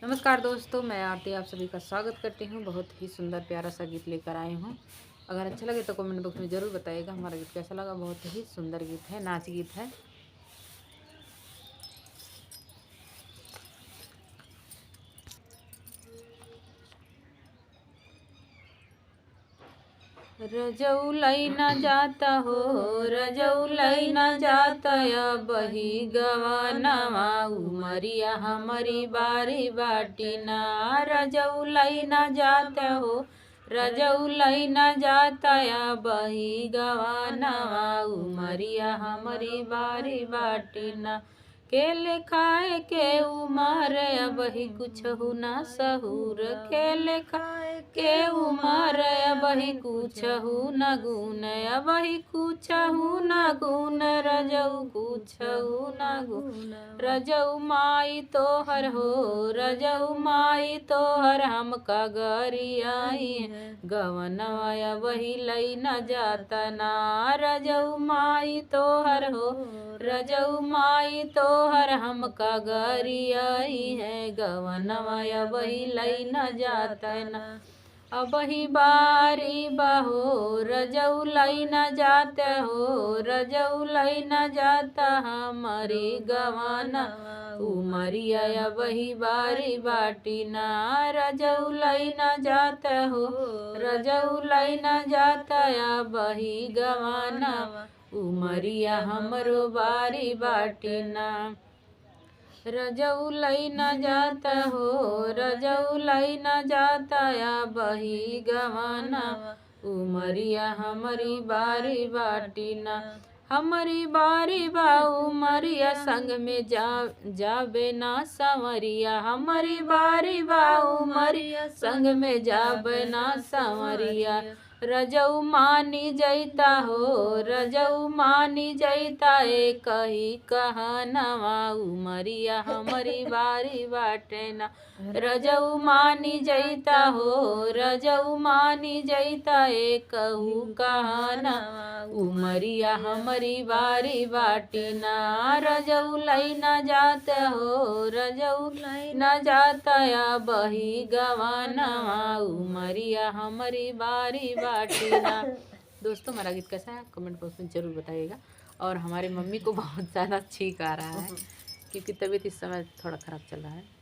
नमस्कार दोस्तों, मैं आरती आप सभी का स्वागत करती हूँ। बहुत ही सुंदर प्यारा सा गीत लेकर आई हूँ। अगर अच्छा लगे तो कमेंट बॉक्स में ज़रूर बताइएगा हमारा गीत कैसा लगा। बहुत ही सुंदर गीत है, नाच गीत है। रजौलाई न जाता हो, रजौलाई न जाता या बही गवानवा उमरिया हमारी बारी बाटी ना। रजौलाई न जाता हो, रजौलाई न जाता या बही गवानवा उमरिया हमारी बारी बाटी ना। केले खाए के उमर अब ही कुछ हो ना सहूर, केले खाए के उमर अब ही कुछ हो न गुण, अब ही कुछ हो न गुण, रजऊ कुछ हो न गुण। रजऊ माई तोहर हो, रजऊ माई तोहर हम का गरियाई गवनवा वही लई न जाता ना। रजऊ माई तोहर हो, रजऊ माई तोहर हम का गरियाई है गवनवा वही लई न जाता ना। अब ही बारी बहो, रजऊ लई न जाते हो, रजऊ लई न जाता हमारी गवाना उमरिया वही बारी बाटी ना। रजऊ लई न जाते हो, रजऊ लई न जाता या वही गवाना उमरिया हमरो बारी बाटी ना। रजऊ लई न जाता हो, रजऊ लई न जाता या बही गवाना उमरिया हमारी बारी बाटी ना। हमारी बारी बा उमरिया संग में जाबे ना संवरिया, हमारी बारी बा उमरिया संग में जाबे ना संवरिया। रजऊ मानी जैता हो, रजऊ मानी जैता एक ही कहनवा उमरिया हमारी बारी बाटे ना। रजऊ मानी जैता हो, रजऊ मानी जैता एक कहना उमरिया हमारी बारी बाटी ना। रजऊ लई न जाते हो, रजऊ लई न जाता या बही गवानवा उमरिया हमारी बारी बाटी ना। दोस्तों, हमारा गीत कैसा है कमेंट बॉक्स में ज़रूर बताइएगा। और हमारी मम्मी को बहुत ज़्यादा छींक आ रहा है क्योंकि तबीयत इस समय थोड़ा ख़राब चल रहा है।